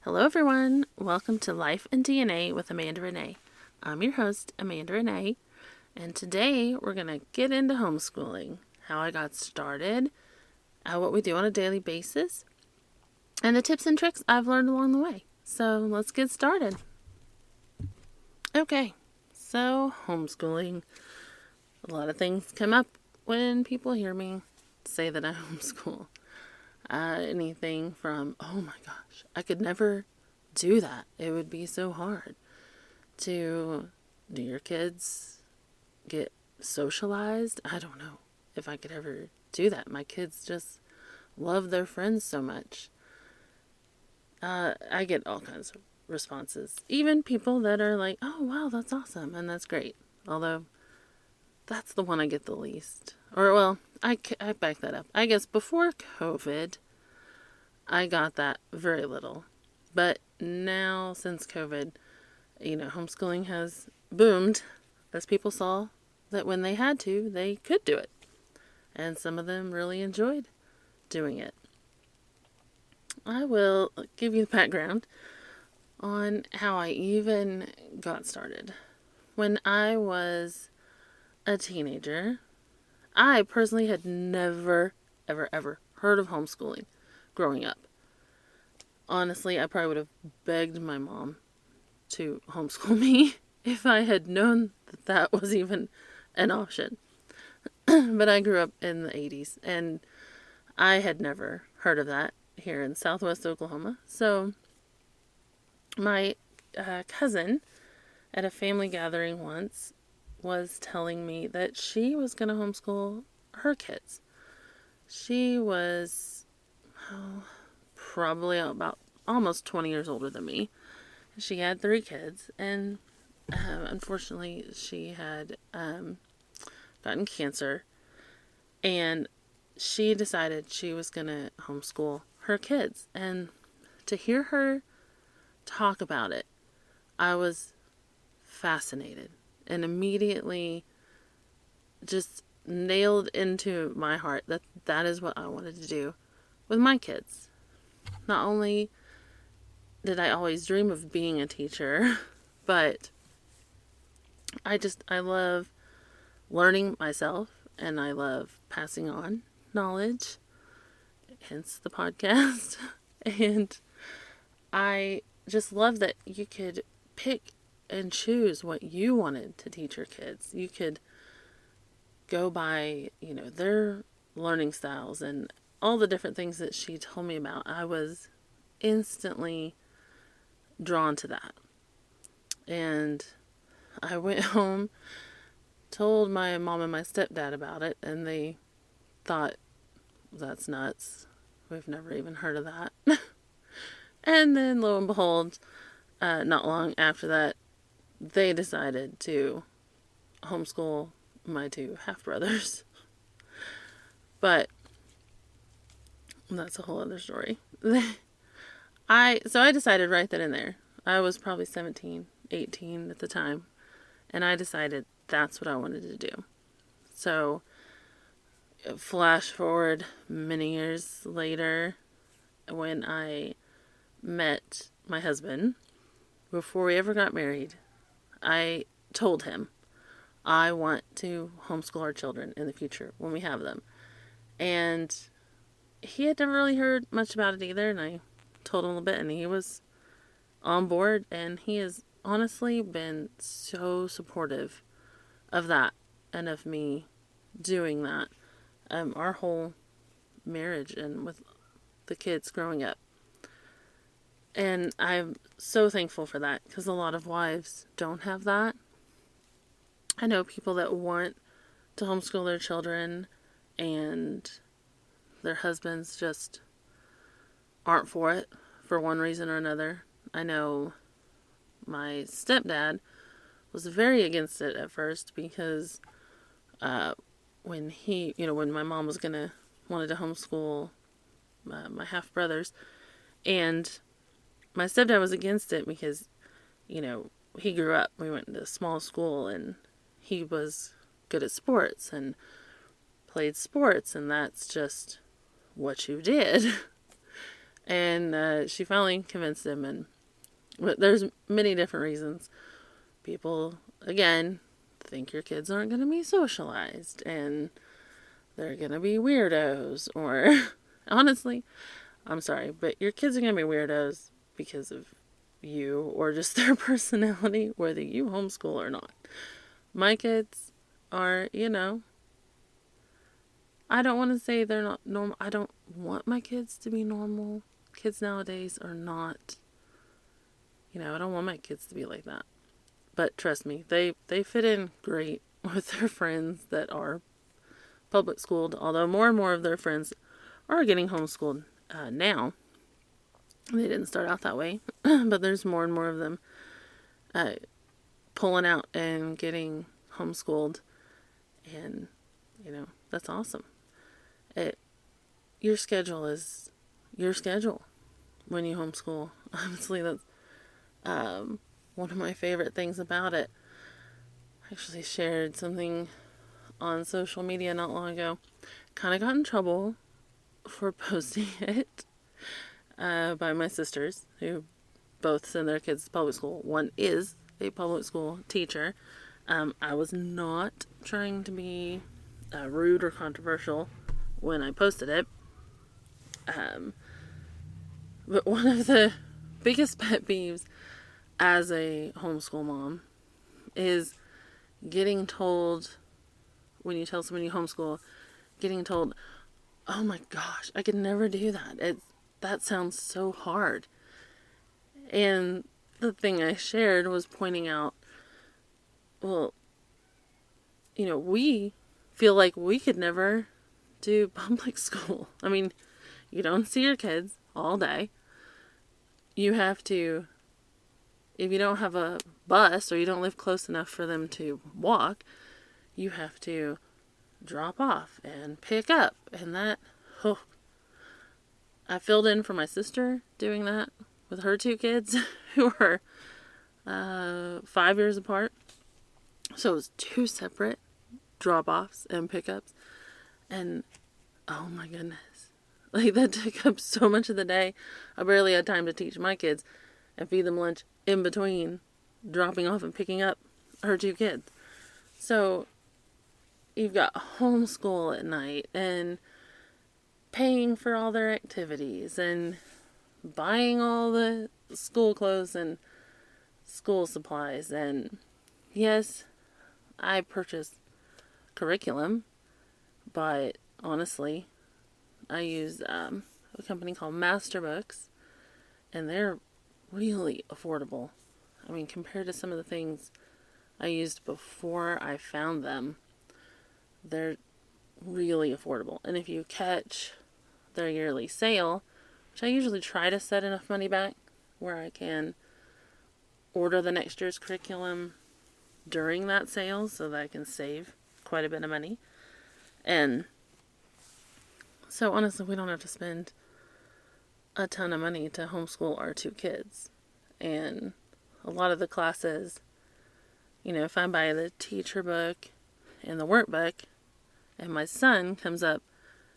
Hello, everyone. Welcome to Life and DNA with Amanda Renee. I'm your host, Amanda Renee, and today we're going to get into homeschooling, how I got started, what we do on a daily basis, and the tips and tricks I've learned along the way. So let's get started. Okay, so homeschooling. A lot of things come up when people hear me say that I homeschool. Anything from, oh my gosh, I could never do that. It would be so hard. To, do your kids get socialized? I don't know if I could ever do that. My kids just love their friends so much. I get all kinds of responses. Even people that are like, oh wow, that's awesome and that's great. Although, that's the one I get the least. Or, well, I back that up. I guess before COVID, I got that very little. But now, since COVID, homeschooling has boomed as people saw that when they had to, they could do it. And some of them really enjoyed doing it. I will give you the background on how I even got started. When I was a teenager, I personally had never, ever heard of homeschooling growing up. Honestly, I probably would have begged my mom to homeschool me if I had known that that was even an option. But I grew up in the 80s and I had never heard of that here in Southwest Oklahoma. So my cousin at a family gathering once was telling me that she was going to homeschool her kids. She was probably about almost 20 years older than me. She had 3 kids, and unfortunately she had gotten cancer, and she decided she was going to homeschool her kids. And to hear her talk about it, I was fascinated and immediately just nailed into my heart that that is what I wanted to do with my kids. Not only did I always dream of being a teacher, but I love learning myself and I love passing on knowledge, hence the podcast. And I just love that you could pick and choose what you wanted to teach your kids. You could go by, their learning styles and all the different things that she told me about. I was instantly drawn to that. And I went home, told my mom and my stepdad about it, and they thought, that's nuts. We've never even heard of that. And then lo and behold, not long after that, they decided to homeschool my 2 half-brothers. But that's a whole other story. I decided right then and there. I was probably 17, 18 at the time. And I decided that's what I wanted to do. So, flash forward many years later, when I met my husband, before we ever got married, I told him, I want to homeschool our children in the future when we have them. And he had never really heard much about it either, and I told him a little bit, and he was on board, and he has honestly been so supportive of that and of me doing that. Our whole marriage and with the kids growing up. And I'm so thankful for that, because a lot of wives don't have that. I know people that want to homeschool their children and their husbands just aren't for it for one reason or another. I know my stepdad was very against it at first because when my mom wanted to homeschool my half brothers, and my stepdad was against it because, he grew up, we went to a small school, and he was good at sports and played sports, and that's just what you did. And she finally convinced him, but there's many different reasons. People, again, think your kids aren't going to be socialized, and they're going to be weirdos, or honestly, I'm sorry, but your kids are going to be weirdos because of you or just their personality, whether you homeschool or not. My kids are, I don't want to say they're not normal. I don't want my kids to be normal. Kids nowadays are not, I don't want my kids to be like that. But trust me, they fit in great with their friends that are public schooled, although more and more of their friends are getting homeschooled now. They didn't start out that way, but there's more and more of them pulling out and getting homeschooled, and that's awesome. Your schedule is your schedule when you homeschool. Honestly, that's one of my favorite things about it. I actually shared something on social media not long ago. Kind of got in trouble for posting it by my sisters, who both send their kids to public school. One is a public school teacher. I was not trying to be rude or controversial when I posted it. But one of the biggest pet peeves as a homeschool mom is getting told, when you tell someone you homeschool, getting told, oh my gosh, I could never do that. That sounds so hard. And the thing I shared was pointing out, well, we feel like we could never do public school. I mean, you don't see your kids all day. You have to, if you don't have a bus or you don't live close enough for them to walk, you have to drop off and pick up. And I filled in for my sister doing that with her two kids who are 5 years apart. So it was 2 separate drop-offs and pickups. And oh my goodness. Like, that took up so much of the day. I barely had time to teach my kids and feed them lunch in between dropping off and picking up her 2 kids. So you've got homeschool at night and paying for all their activities and buying all the school clothes and school supplies. And yes, I purchased curriculum, but honestly, I use a company called Master Books, and they're really affordable. I mean, compared to some of the things I used before I found them, they're really affordable. And if you catch their yearly sale, which I usually try to set enough money back where I can order the next year's curriculum during that sale so that I can save quite a bit of money. And so honestly, we don't have to spend a ton of money to homeschool our 2 kids. And a lot of the classes, if I buy the teacher book and the workbook and my son comes up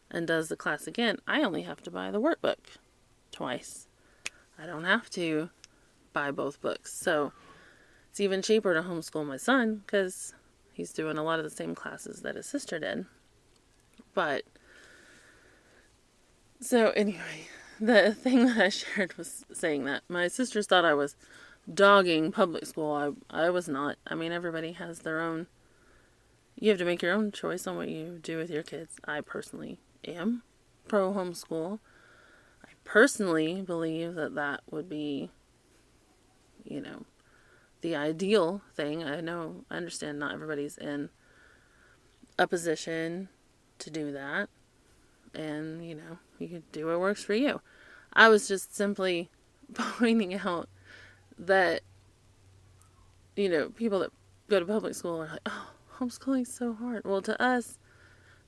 and does the class again, I only have to buy the workbook twice. I don't have to buy both books. So it's even cheaper to homeschool my son because he's doing a lot of the same classes that his sister did. But so anyway, the thing that I shared was saying that my sisters thought I was dogging public school. I was not. I mean, everybody has their own. You have to make your own choice on what you do with your kids. I personally am pro homeschool. I personally believe that would be, the ideal thing. I understand not everybody's in a position to do that. And, you can do what works for you. I was just simply pointing out that, people that go to public school are like, oh, homeschooling's so hard. Well, to us,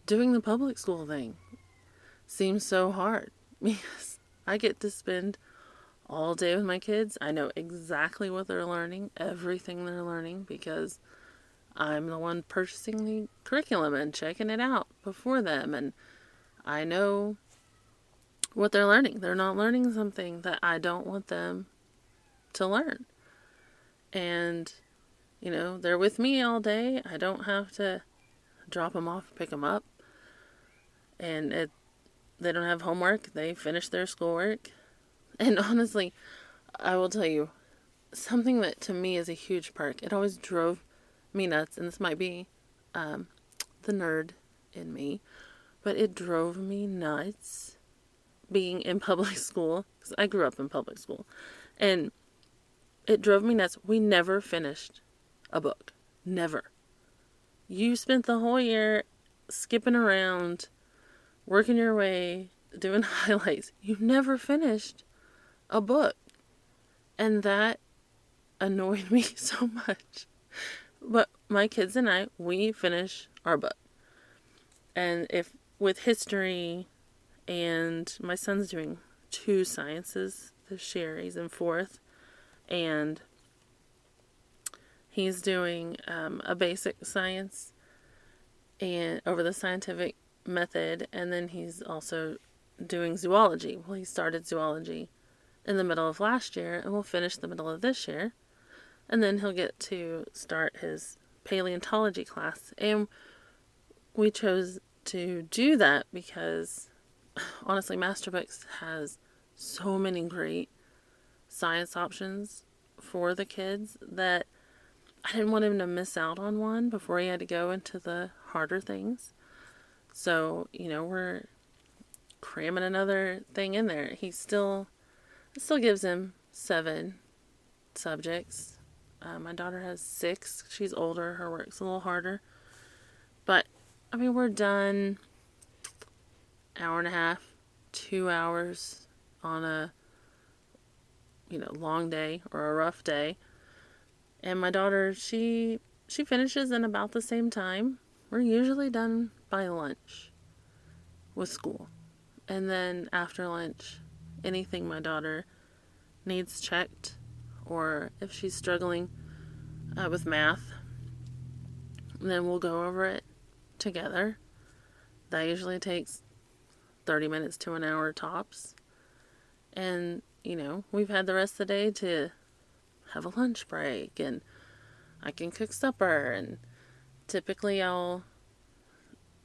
doing the public school thing seems so hard because I get to spend all day with my kids. I know exactly what they're learning, everything they're learning, because I'm the one purchasing the curriculum and checking it out before them. And I know what they're learning. They're not learning something that I don't want them to learn. And, they're with me all day. I don't have to drop them off, pick them up. And they don't have homework. They finish their schoolwork. And honestly, I will tell you, something that to me is a huge perk. It always drove me nuts, and this might be the nerd in me, but it drove me nuts being in public school, because I grew up in public school, and it drove me nuts. We never finished a book. Never. You spent the whole year skipping around, working your way, doing highlights. You never finished a book. And that annoyed me so much. But my kids and I, we finish our book. And if with history, and my son's doing 2 sciences this year, he's in 4th, and he's doing a basic science and over the scientific method, and then he's also doing zoology. Well, he started zoology in the middle of last year, and we'll finish the middle of this year, and then he'll get to start his paleontology class. And we chose to do that because honestly, Masterbooks has so many great science options for the kids that I didn't want him to miss out on one before he had to go into the harder things. So, we're cramming another thing in there. It still gives him 7 subjects. My daughter has 6. She's older. Her work's a little harder. But, we're done hour and a half, 2 hours on a, long day or a rough day. And my daughter, she finishes in about the same time. We're usually done by lunch with school. And then after lunch, anything my daughter needs checked, or if she's struggling with math, then we'll go over it together. That usually takes 30 minutes to an hour tops. And, we've had the rest of the day to have a lunch break, and I can cook supper, and typically I'll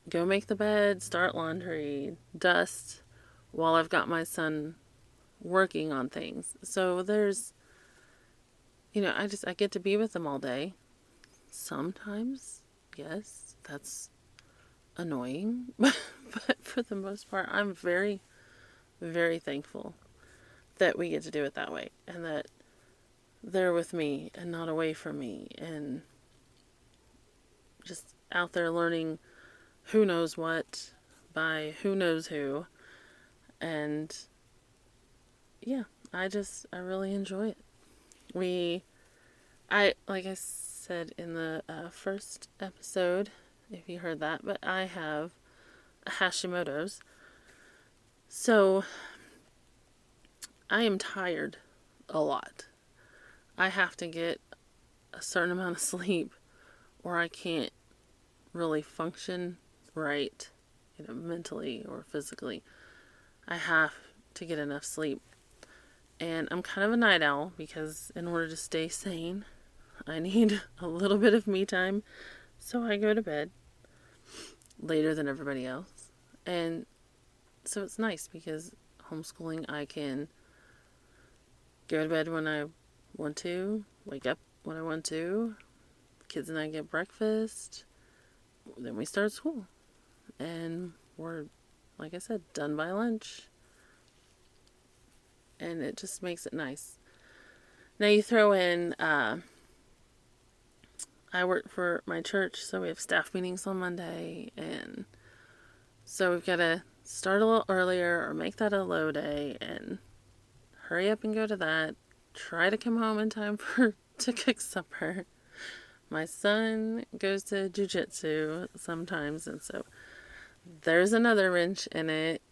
go make the bed, start laundry, dust, while I've got my son working on things. So there's, I get to be with them all day. Sometimes, yes, that's annoying, but for the most part, I'm very, very thankful that we get to do it that way, and that they're with me and not away from me, and just out there learning who knows what by who knows who. And yeah, I really enjoy it. Like I said in the first episode, if you heard that, but I have Hashimoto's. So I am tired a lot. I have to get a certain amount of sleep or I can't really function right, mentally or physically. I have to get enough sleep. And I'm kind of a night owl because in order to stay sane, I need a little bit of me time. So I go to bed later than everybody else. And so it's nice because homeschooling, I can go to bed when I want to, wake up when I want to. Kids and I get breakfast. Then we start school. And we're, like I said, done by lunch. And it just makes it nice. Now you throw in, I work for my church, so we have staff meetings on Monday. And so we've got to start a little earlier or make that a low day and hurry up and go to that. Try to come home in time to cook supper. My son goes to jiu-jitsu sometimes, and so there's another wrench in it.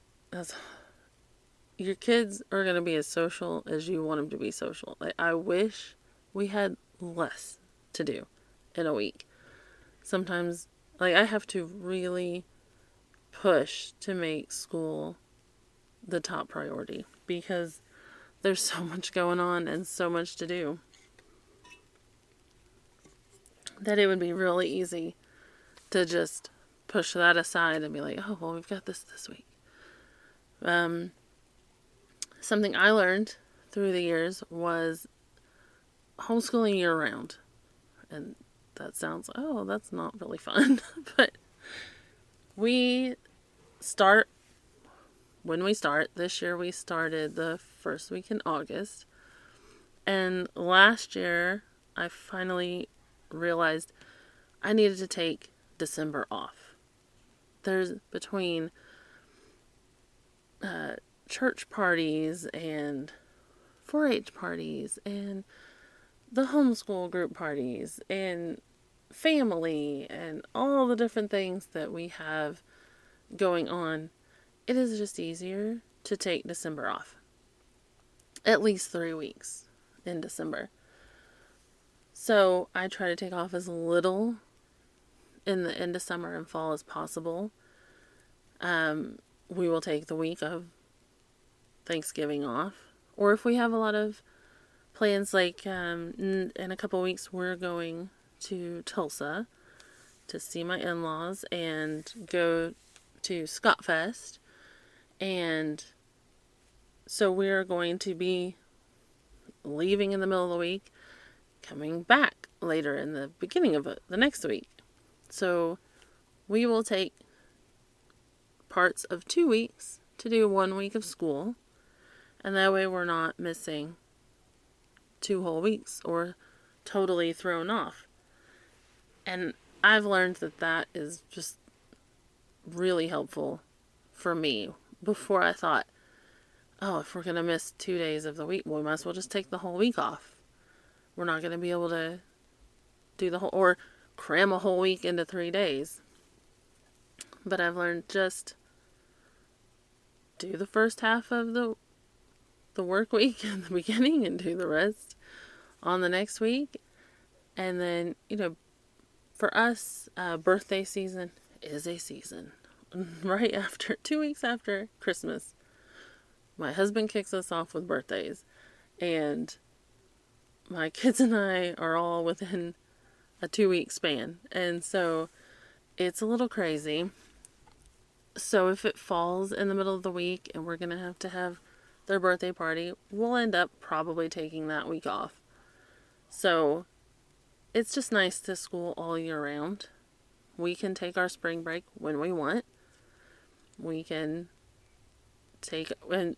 Your kids are going to be as social as you want them to be social. I wish we had less to do in a week. Sometimes, I have to really push to make school the top priority because there's so much going on and so much to do that it would be really easy to just push that aside and be like, oh, well, we've got this week. Something I learned through the years was homeschooling year round. And that sounds, oh, that's not really fun. But we start, when we start, this year we started the first week in August. And last year, I finally realized I needed to take December off. There's between church parties and 4-H parties and the homeschool group parties and family and all the different things that we have going on. It is just easier to take December off. At least 3 weeks in December. So I try to take off as little in the end of summer and fall as possible. We will take the week of Thanksgiving off. Or if we have a lot of plans, like in a couple weeks we're going to Tulsa to see my in-laws and go to Scott Fest. And so we're going to be leaving in the middle of the week, coming back later in the beginning of the next week. So we will take parts of 2 weeks to do 1 week of school. And that way we're not missing 2 whole weeks or totally thrown off. And I've learned that that is just really helpful for me. Before I thought, oh, if we're going to miss 2 days of the week, well, we might as well just take the whole week off. We're not going to be able to do the whole, or cram a whole week into 3 days. But I've learned just do the first half of the work week in the beginning and do the rest on the next week. And then, for us, birthday season is a season. Right after, 2 weeks after Christmas, my husband kicks us off with birthdays. And my kids and I are all within a 2-week span. And so it's a little crazy. So if it falls in the middle of the week and we're going to have their birthday party, we'll end up probably taking that week off. So it's just nice to school all year round. We can take our spring break when we want. We can take, and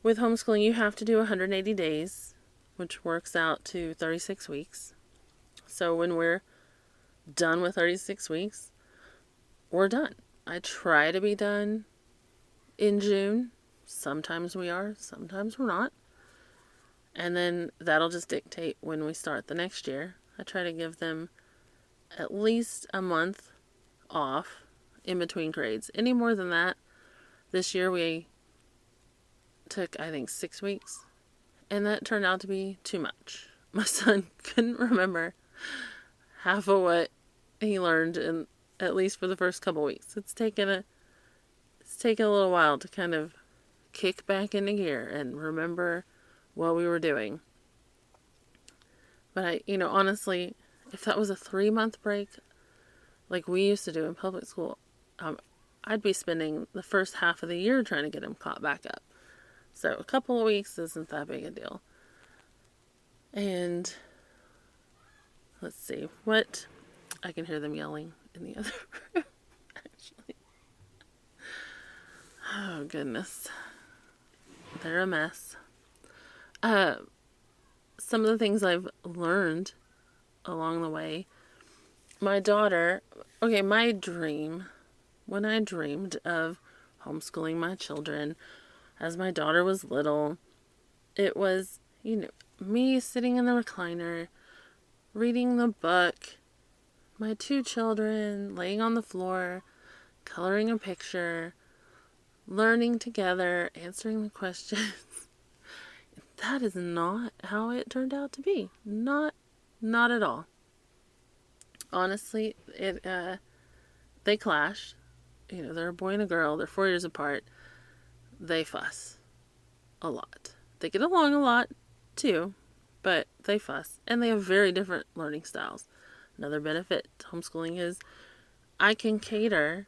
with homeschooling you have to do 180 days, which works out to 36 weeks. So when we're done with 36 weeks, we're done. I try to be done in June. Sometimes we are, sometimes we're not. And then that'll just dictate when we start the next year. I try to give them at least a month off in between grades. Any more than that, this year we took, I think, 6 weeks. And that turned out to be too much. My son couldn't remember half of what he learned, in at least for the first couple weeks. It's taken a little while to kind of kick back into gear and remember what we were doing. But honestly, if that was a 3-month break, like we used to do in public school, I'd be spending the first half of the year trying to get him caught back up. So a couple of weeks isn't that big a deal. And let's see, I can hear them yelling in the other room, actually. Oh, goodness. They're a mess. Some of the things I've learned along the way. My daughter, my dream, when I dreamed of homeschooling my children as my daughter was little, it was, me sitting in the recliner, reading the book, my 2 children laying on the floor, coloring a picture, learning together, answering the questions. That is not how it turned out to be. Not at all. Honestly, they clash. They're a boy and a girl. They're 4 years apart. they fuss a lot. They get along a lot too, but they fuss, and they have very different learning styles. Another benefit to homeschooling is I can cater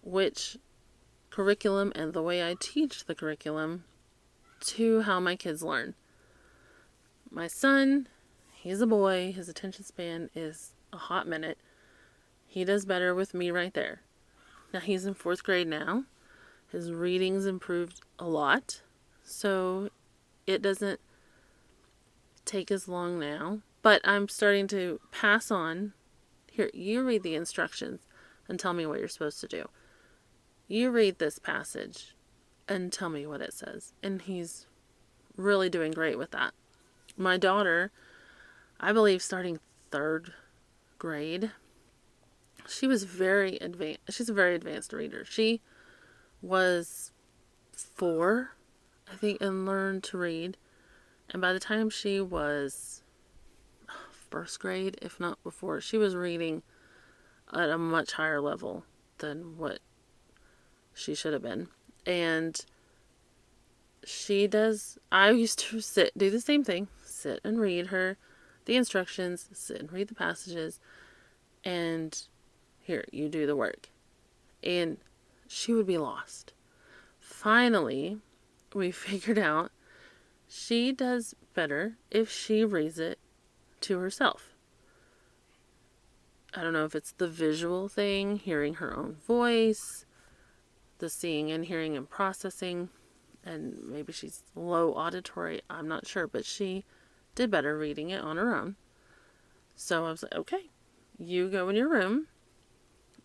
which curriculum and the way I teach the curriculum to how my kids learn. My son, he's a boy. His attention span is a hot minute. He does better with me right there. Now he's in 4th grade now. His reading's improved a lot. So it doesn't take as long now. But I'm starting to pass on. Here, you read the instructions and tell me what you're supposed to do. You read this passage and tell me what it says. And he's really doing great with that. My daughter, I believe starting 3rd grade, she was very advanced. She's a very advanced reader. She was 4, I think, and learned to read. And by the time she was 1st grade, if not before, she was reading at a much higher level than what she should have been. And I used to do the same thing, sit and read her the instructions, sit and read the passages, and here, you do the work. And she would be lost. Finally, we figured out she does better if she reads it to herself. I don't know if it's the visual thing, hearing her own voice, the seeing and hearing and processing, and maybe she's low auditory, I'm not sure, but she did better reading it on her own. So I was like, okay, you go in your room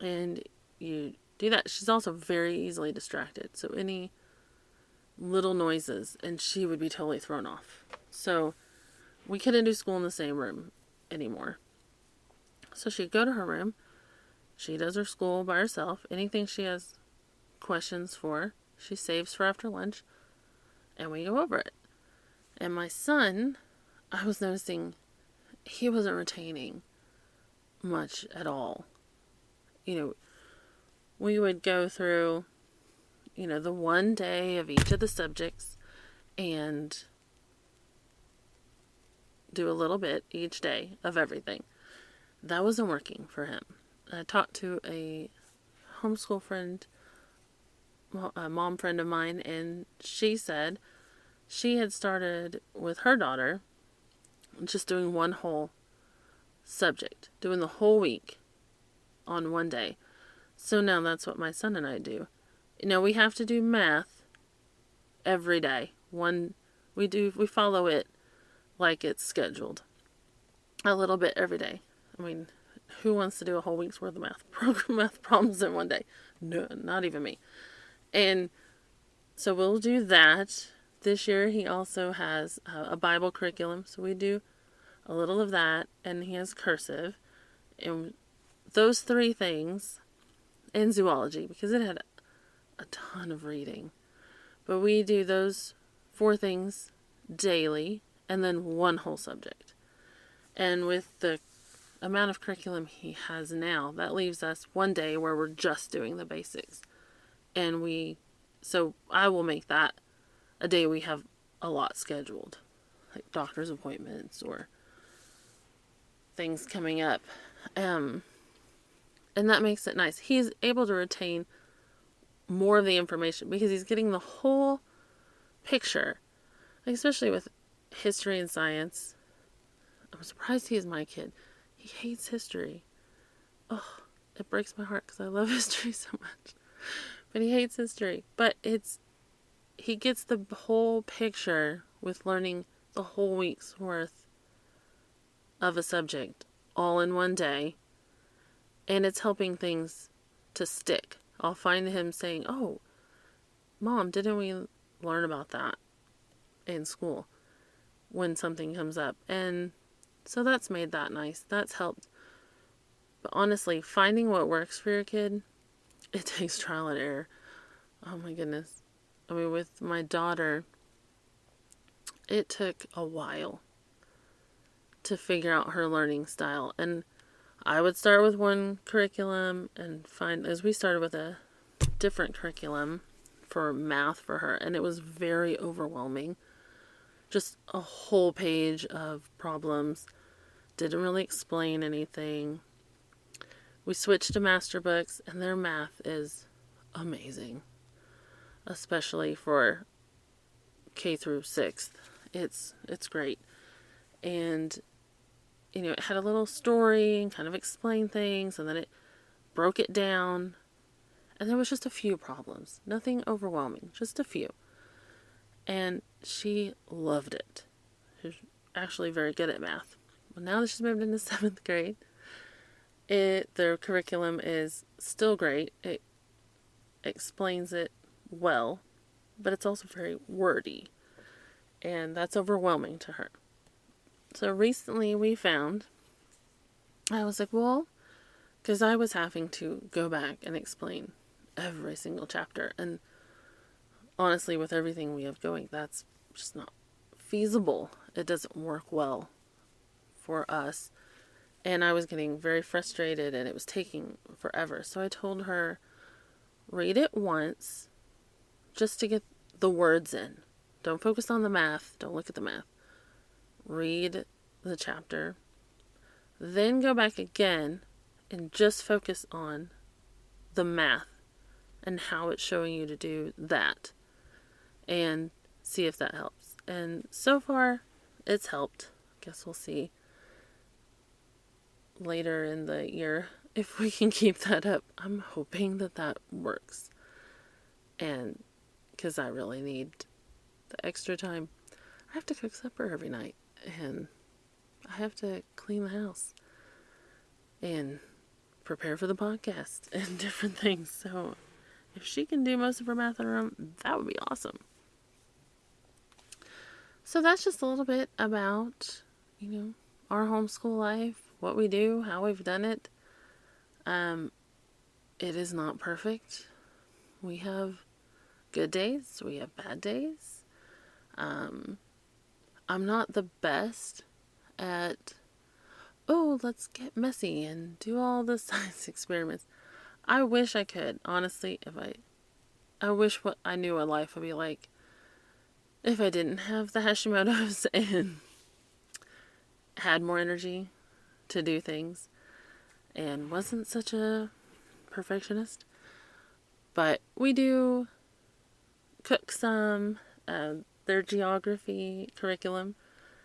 and you do that. She's also very easily distracted, so any little noises and she would be totally thrown off. So we couldn't do school in the same room anymore. So she'd go to her room, she does her school by herself. Anything she has questions for, she saves for after lunch, and we go over it. And my son, I was noticing he wasn't retaining much at all. We would go through, the one day of each of the subjects and do a little bit each day of everything. That wasn't working for him. I talked to a homeschool friend, a mom friend of mine, and she said she had started with her daughter just doing one whole subject, doing the whole week on one day. So now that's what my son and I do. We have to do math every day. We follow it like it's scheduled. A little bit every day. I mean, who wants to do a whole week's worth of math problems in one day? No, not even me. And so we'll do that. This year he also has a Bible curriculum, so we do a little of that, and he has cursive. And those 3 things, and zoology, because it had a ton of reading. But we do those 4 things daily, and then one whole subject. And with the amount of curriculum he has now, that leaves us one day where we're just doing the basics. So I will make that a day we have a lot scheduled, like doctor's appointments or things coming up. And that makes it nice. He's able to retain more of the information because he's getting the whole picture, especially with history and science. I'm surprised he's my kid. He hates history. Oh, it breaks my heart because I love history so much. But he hates history. But he gets the whole picture with learning the whole week's worth of a subject all in one day. And it's helping things to stick. I'll find him saying, "Oh, Mom, didn't we learn about that in school?" when something comes up. And so that's made that nice. That's helped. But honestly, finding what works for your kid, it takes trial and error. Oh my goodness. I mean, with my daughter, it took a while to figure out her learning style. And I would start with one curriculum and as we started with a different curriculum, for math for her, and it was very overwhelming. Just a whole page of problems. Didn't really explain anything. We switched to master books, and their math is amazing, especially for K through 6th. It's great. And it had a little story and kind of explained things, and then it broke it down. And there was just a few problems. Nothing overwhelming, just a few. And she loved it. She's actually very good at math. But now that she's moved into 7th grade, their curriculum is still great. It explains it well, but it's also very wordy. And that's overwhelming to her. So recently I was like, well, because I was having to go back and explain every single chapter. And honestly, with everything we have going, that's just not feasible. It doesn't work well for us. And I was getting very frustrated, and it was taking forever. So I told her, read it once just to get the words in. Don't focus on the math. Don't look at the math. Read the chapter. Then go back again and just focus on the math and how it's showing you to do that. And see if that helps. And so far, it's helped. Guess we'll see later in the year if we can keep that up. I'm hoping that works. And because I really need the extra time. I have to cook supper every night. And I have to clean the house. And prepare for the podcast and different things. So if she can do most of her math on her own, that would be awesome. So that's just a little bit about, our homeschool life, what we do, how we've done it. It is not perfect. We have good days. We have bad days. I'm not the best at, let's get messy and do all the science experiments. I wish I could. Honestly, I wish what I knew what life would be like if I didn't have the Hashimoto's and had more energy to do things and wasn't such a perfectionist. But we do cook some. Their geography curriculum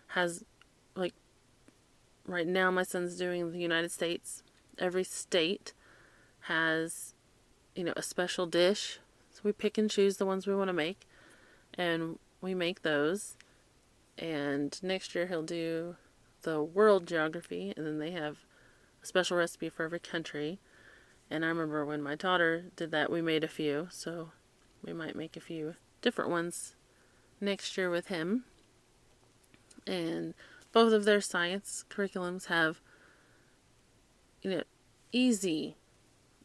has, right now my son's doing the United States. Every state has, a special dish. So we pick and choose the ones we want to make. And we make those. And next year he'll do the world geography. And then they have a special recipe for every country. And I remember when my daughter did that, we made a few. So we might make a few different ones next year with him. And both of their science curriculums have, easy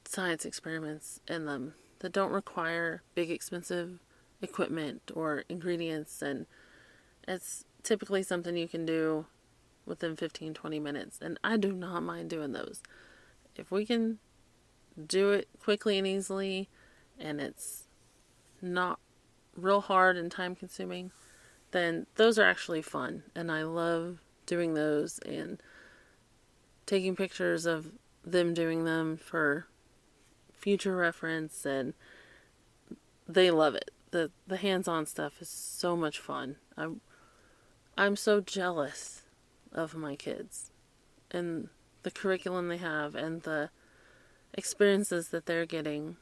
science experiments in them that don't require big expensive equipment or ingredients, and it's typically something you can do within 15-20 minutes, and I do not mind doing those. If we can do it quickly and easily and it's not real hard and time consuming, then those are actually fun, and I love doing those and taking pictures of them doing them for future reference, and they love it. The hands-on stuff is so much fun. I'm so jealous of my kids and the curriculum they have and the experiences that they're getting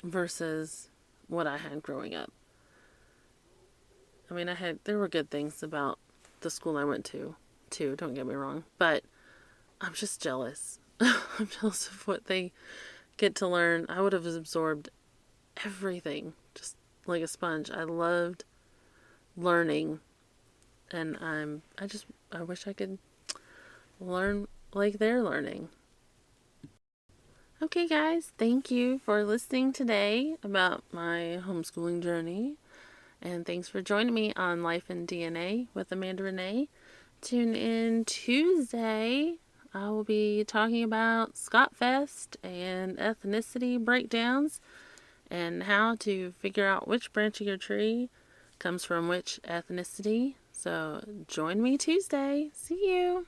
versus what I had growing up. I mean, there were good things about the school I went to, too, don't get me wrong, but I'm just jealous. I'm jealous of what they get to learn. I would have absorbed everything just like a sponge. I loved learning, and I wish I could learn like they're learning. Okay, guys, thank you for listening today about my homeschooling journey, and thanks for joining me on Life in DNA with Amanda Renee. Tune in Tuesday. I will be talking about Scott Fest and ethnicity breakdowns and how to figure out which branch of your tree comes from which ethnicity. So join me Tuesday. See you.